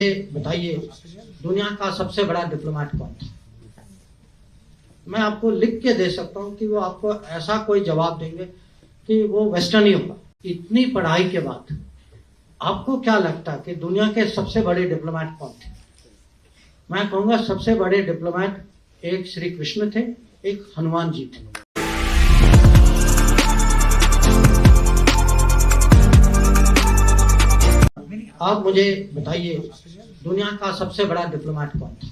बताइए दुनिया का सबसे बड़ा डिप्लोमेट कौन था। मैं आपको लिख के दे सकता हूँ कि वो आपको ऐसा कोई जवाब देंगे कि वो वेस्टर्न ही होगा। इतनी पढ़ाई के बाद आपको क्या लगता है कि दुनिया के सबसे बड़े डिप्लोमेट कौन थे। मैं कहूंगा सबसे बड़े डिप्लोमेट एक श्री कृष्ण थे, एक हनुमान जी थे। आप मुझे बताइए दुनिया का सबसे बड़ा डिप्लोमेट कौन था।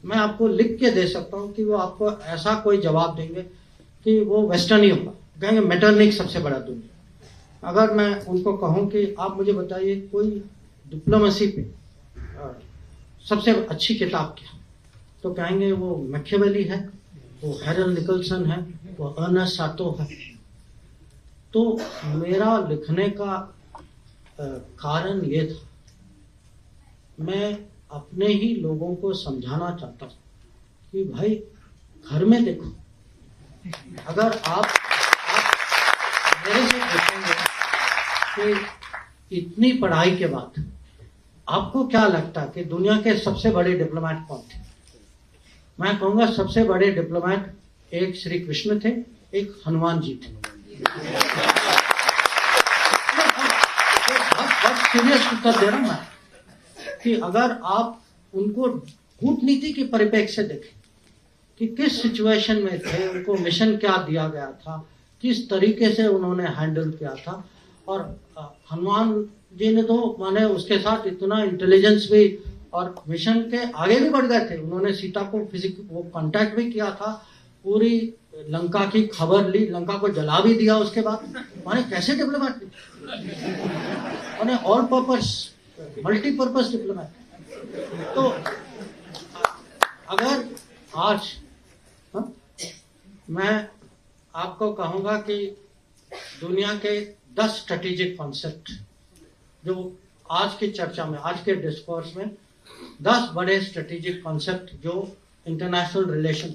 मैं आपको लिख के दे सकता हूँ कि वो आपको ऐसा कोई जवाब देंगे कि वो वेस्टर्न ही होगा। कहेंगे मेटरनिक सबसे बड़ा दुनिया। अगर मैं उनको कहूँ कि आप मुझे बताइए कोई डिप्लोमेसी पे सबसे अच्छी किताब क्या, तो कहेंगे वो मैकियावेली है, वो हैरल्ड निकलसन है, वो अर्नेस्ट साटो है। तो मेरा लिखने का कारण ये था, मैं अपने ही लोगों को समझाना चाहता हूँ कि भाई घर में देखो, अगर आप मेरे से पूछेंगे कि इतनी पढ़ाई के बाद आपको क्या लगता है कि दुनिया के सबसे बड़े डिप्लोमेट कौन थे। मैं कहूंगा सबसे बड़े डिप्लोमेट एक श्री कृष्ण थे, एक हनुमान जी थे। सीरियस उत्तर दे रहा हूं मैं कि अगर आप उनको कूटनीति के परिप्रेक्ष्य से देखें कि किस सिचुएशन में थे, उनको मिशन क्या दिया गया था, किस तरीके से उन्होंने हैंडल किया था। और हनुमान जी ने तो माने उसके साथ इतना इंटेलिजेंस भी और मिशन के आगे भी बढ़ गए थे। उन्होंने सीता को वो कांटेक्ट भी किया था, पूरी लंका की खबर ली, लंका को जला भी दिया उसके बाद। माने कैसे डिप्लोमेट माने ऑल पर्पस मल्टीपर्पज डिप्लोमेट। तो अगर आज मैं आपको कहूंगा कि दुनिया के 10 स्ट्रेटेजिक कॉन्सेप्ट जो आज की चर्चा में, आज के डिस्कोर्स में 10 बड़े स्ट्रेटेजिक कॉन्सेप्ट जो इंटरनेशनल रिलेशन,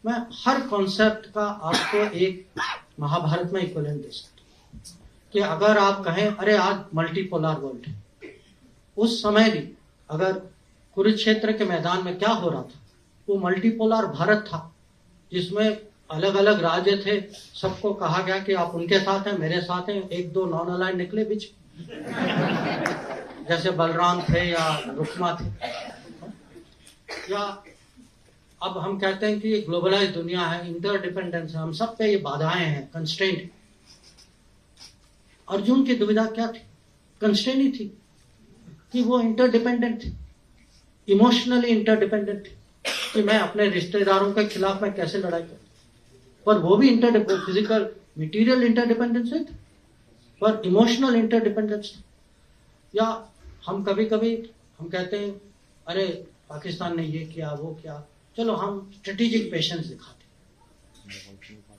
मैं हर कॉन्सेप्ट का आपको एक महाभारत में इक्विवेलेंट दे सकता हूं कि अगर आप कहें अरे आज मल्टीपोलर वर्ल्ड है, उस समय भी अगर कुरुक्षेत्र के मैदान में क्या हो रहा था, वो मल्टीपोलर भारत था जिसमें अलग अलग राज्य थे। सबको कहा गया कि आप उनके साथ हैं, मेरे साथ हैं। एक दो नॉन अलाइन निकले बीच जैसे बलराम थे या रुक्मा थे। या अब हम कहते हैं कि ग्लोबलाइज दुनिया है, इंटरडिपेंडेंस है, हम सब पे ये बाधाएं हैं, कंस्ट्रेंट। अर्जुन की दुविधा क्या थी? कंस्ट्रेंट ही थी कि वो इंटरडिपेंडेंट थे, इमोशनली इंटरडिपेंडेंट थे कि मैं अपने रिश्तेदारों के खिलाफ मैं कैसे लड़ाई करूं। पर वो भी फिजिकल मटेरियल इंटरडिपेंडेंस है, पर इमोशनल इंटरडिपेंडेंस। या हम कभी कभी हम कहते हैं अरे पाकिस्तान ने ये किया वो किया, चलो हम स्ट्रेटेजिक पेशेंस दिखाते।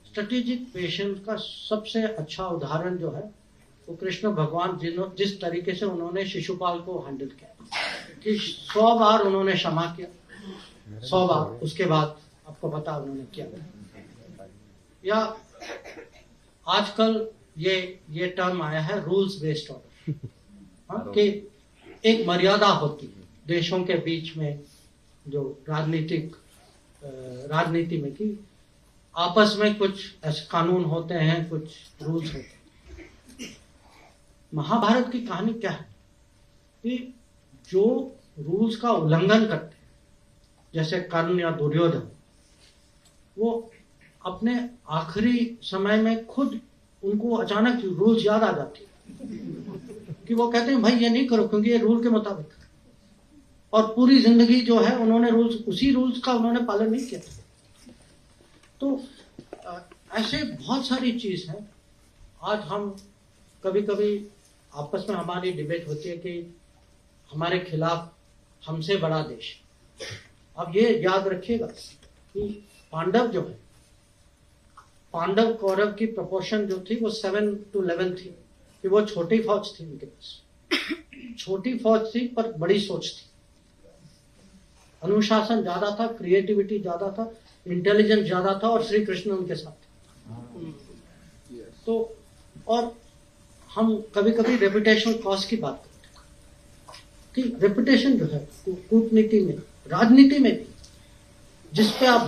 स्ट्रेटेजिक पेशेंस का सबसे अच्छा उदाहरण जो है वो कृष्ण भगवान जिस तरीके से उन्होंने शिशुपाल को हैंडल किया कि 100 बार उन्होंने क्षमा किया, 100 बार, उसके बाद आपको पता उन्होंने किया। या आजकल ये टर्म आया है रूल्स बेस्ड ऑर्डर, कि एक मर्यादा होती है देशों के बीच में, जो राजनीति में कि आपस में कुछ ऐसे कानून होते हैं, कुछ रूल्स होते हैं। महाभारत की कहानी क्या है कि जो रूल्स का उल्लंघन करते हैं, जैसे कर्ण या दुर्योधन, वो अपने आखिरी समय में खुद उनको अचानक रूल्स याद आ जाती है कि वो कहते हैं भाई ये नहीं करो क्योंकि ये रूल के मुताबिक, और पूरी जिंदगी जो है उन्होंने उसी रूल्स का उन्होंने पालन नहीं किया। तो ऐसे बहुत सारी चीज है। आज हम कभी कभी आपस में हमारी डिबेट होती है कि हमारे खिलाफ हमसे बड़ा देश। अब ये याद रखिएगा कि पांडव जो है, पांडव कौरव की प्रोपोर्शन जो थी वो 7-11 थी, कि वो छोटी फौज थी उनके पास। छोटी फौज थी पर बड़ी सोच थी, अनुशासन ज्यादा था, क्रिएटिविटी ज्यादा था, इंटेलिजेंस ज्यादा था, और श्री कृष्ण उनके साथ थे। तो और हम कभी कभी रेपुटेशनल कॉस्ट की बात करते हैं कि रेपुटेशन जो है कूटनीति में, राजनीति में भी, जिस पे आप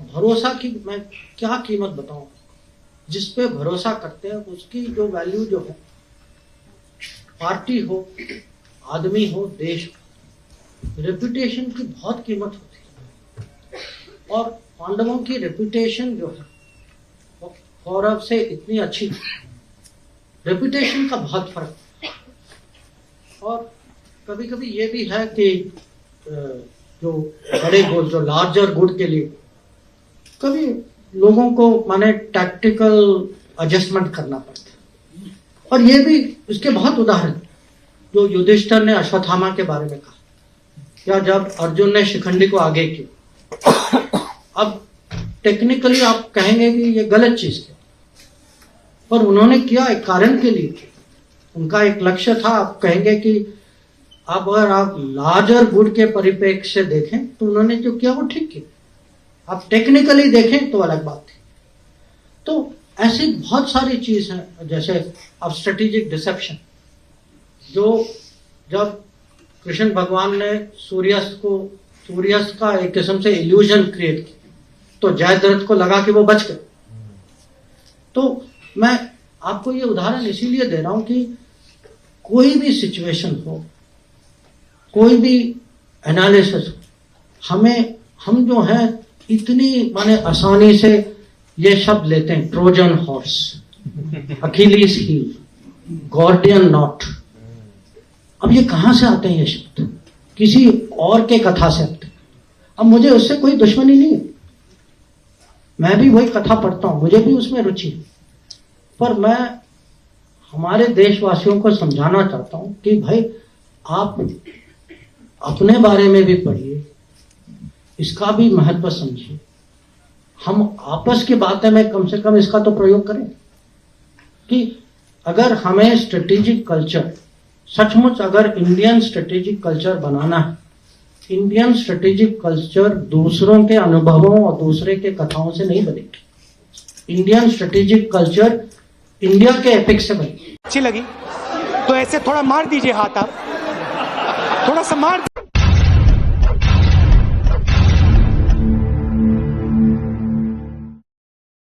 भरोसा की मैं क्या कीमत बताऊं, जिस पे भरोसा करते हैं उसकी जो वैल्यू जो है, पार्टी हो, आदमी हो, देश हो, रेपुटेशन की बहुत कीमत होती है। और पांडवों की रेपुटेशन जो है वो कौरव से इतनी अच्छी, रेपुटेशन का बहुत फर्क है। और कभी कभी ये भी है कि जो बड़े गुड, जो लार्जर गुड के लिए कभी लोगों को माने टैक्टिकल एडजस्टमेंट करना पड़ता है। और ये भी इसके बहुत उदाहरण, जो युधिष्ठिर ने अश्वत्थामा के बारे में कहा, या जब अर्जुन ने शिखंडी को आगे किया। अब टेक्निकली आप कहेंगे कि ये गलत चीज है, पर उन्होंने किया एक कारण के लिए, उनका एक लक्ष्य था। आप कहेंगे कि अब अगर आप लार्जर गुड के परिप्रेक्ष्य से देखें तो उन्होंने जो किया वो ठीक किया, आप टेक्निकली देखें तो अलग बात थी। तो ऐसी बहुत सारी चीज है, जैसे अब स्ट्रेटेजिक डिसेप्शन, जो जब कृष्ण भगवान ने सूर्यास्त का एक किस्म से इल्यूजन क्रिएट किया तो जयद्रथ को लगा कि वो बच गए। तो मैं आपको ये उदाहरण इसीलिए दे रहा हूं कि कोई भी सिचुएशन हो, कोई भी एनालिसिस हो, हम जो है इतनी माने आसानी से ये शब्द लेते हैं, Trojan horse, Achilles heel, Gordian knot. अब ये कहां से आते हैं ये शब्द? किसी और के कथा से आते हैं। अब मुझे उससे कोई दुश्मनी नहीं है, मैं भी वही कथा पढ़ता हूं, मुझे भी उसमें रुचि है, पर मैं हमारे देशवासियों को समझाना चाहता हूं कि भाई आप अपने बारे में भी पढ़िए, इसका भी महत्व समझिए। हम आपस की बातें में कम से कम इसका तो प्रयोग करें कि अगर हमें स्ट्रेटेजिक कल्चर, सचमुच अगर इंडियन स्ट्रेटेजिक कल्चर बनाना है, इंडियन स्ट्रेटेजिक कल्चर दूसरों के अनुभवों और दूसरे के कथाओं से नहीं बनेगी। इंडियन स्ट्रेटेजिक कल्चर इंडिया के एपिक से बनेगी। अच्छी लगी तो ऐसे थोड़ा मार दीजिए हाथ, आप थोड़ा सा मार